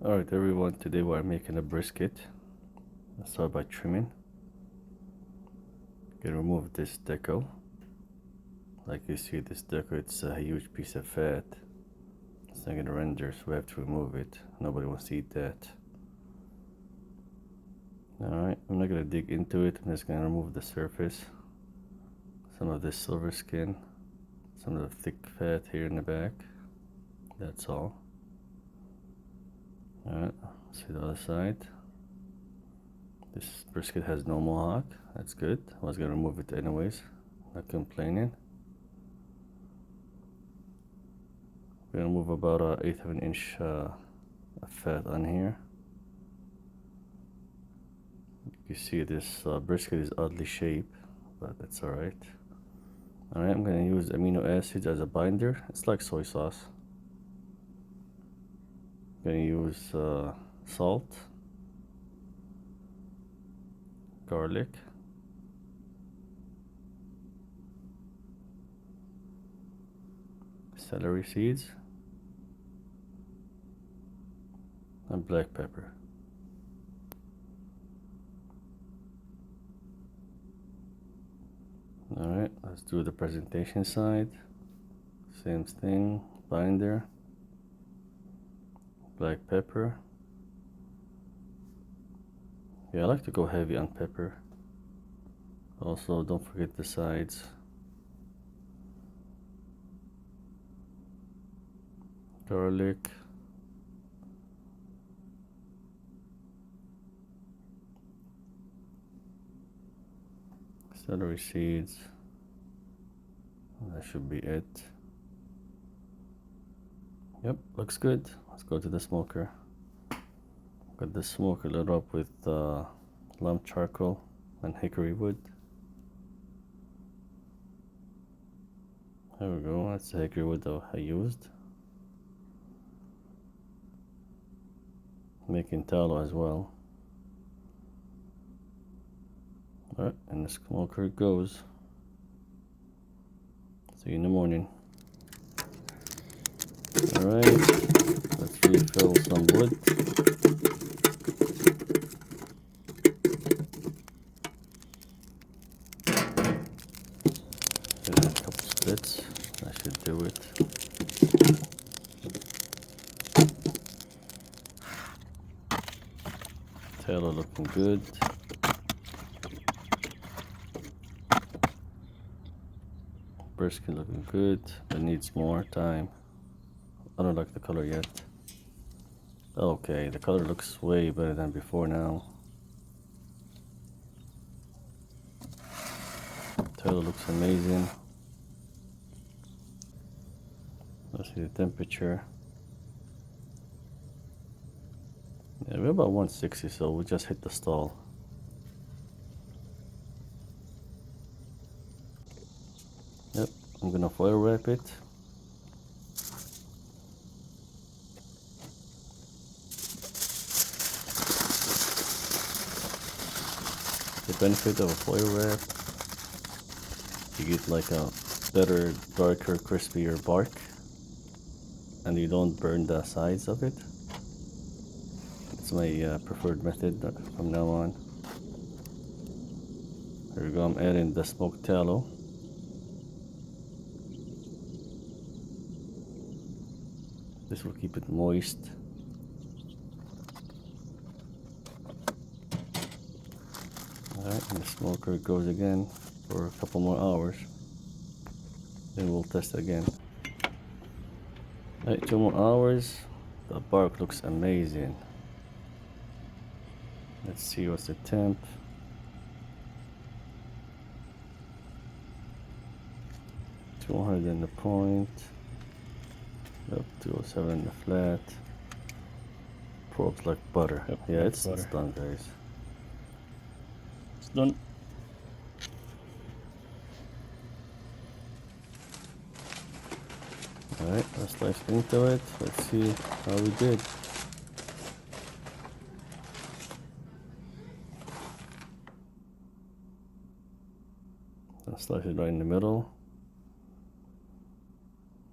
Alright everyone, today we're making a brisket. Let's start by trimming. Gonna remove this deco. Like you see, this deco, it's a huge piece of fat. It's not gonna render, so we have to remove it. Nobody wants to eat that. Alright, I'm not gonna dig into it. I'm just gonna remove the surface. Some of this silver skin. Some of the thick fat here in the back. That's all. Alright, see the other side. This brisket has no mohawk. That's good. I was gonna remove it anyways. Not complaining. We're gonna move about an eighth of an inch of fat on here. You see this brisket is oddly shaped, but that's alright. Alright, I'm gonna use amino acids as a binder. It's like soy sauce. I'm gonna use salt, garlic, celery seeds, and black pepper. Alright, let's do the presentation side. Same thing, binder, black pepper. Yeah, I like to go heavy on pepper. Also, don't forget the sides. Garlic. Celery seeds. That should be it. Yep, looks good. Let's go to the smoker. Got the smoker lit up with lamp charcoal and hickory wood. There we go, that's the hickory wood that I used. Making tallow as well. Alright, and the smoker goes. See you in the morning. Alright, let's refill some wood. Give it a couple splits. That should do it. Tallow looking good. Brisket looking good, but needs more time. I don't like the color yet. Okay, the color looks way better than before now. Tallow looks amazing. Let's see the temperature. Yeah, we're about 160, so we just hit the stall. Yep, I'm gonna foil wrap it. The benefit of a foil wrap, you get like a better, darker, crispier bark, and you don't burn the sides of it. It's my preferred method from now on. Here we go, I'm adding the smoked tallow. This will keep it moist. Alright, and the smoker goes again for a couple more hours. Then we'll test again. Alright, 2 more hours. The bark looks amazing. Let's see what's the temp. $200 in the point. Up to 7 in the flat. Probes like butter. Yep, yeah, like it's done, guys. It's done. Alright, let's slice into it. Let's see how we did. I'll slice it right in the middle.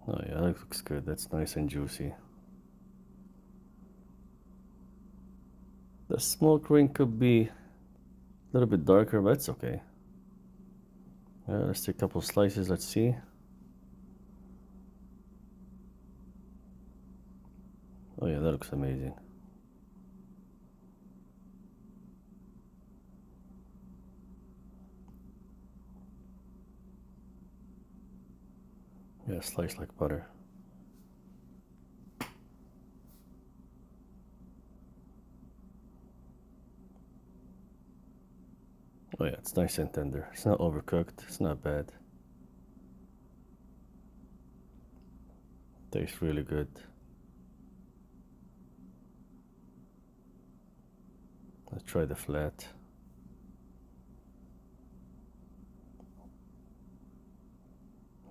Oh yeah, that looks good. That's nice and juicy. The smoke ring could be a little bit darker, but it's okay. Let's take a couple slices, let's see. Oh yeah, that looks amazing. Yeah, slice like butter. Oh yeah, it's nice and tender. It's not overcooked, it's not bad. Tastes really good. Let's try the flat.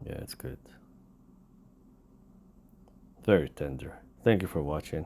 Yeah, it's good. Very tender. Thank you for watching.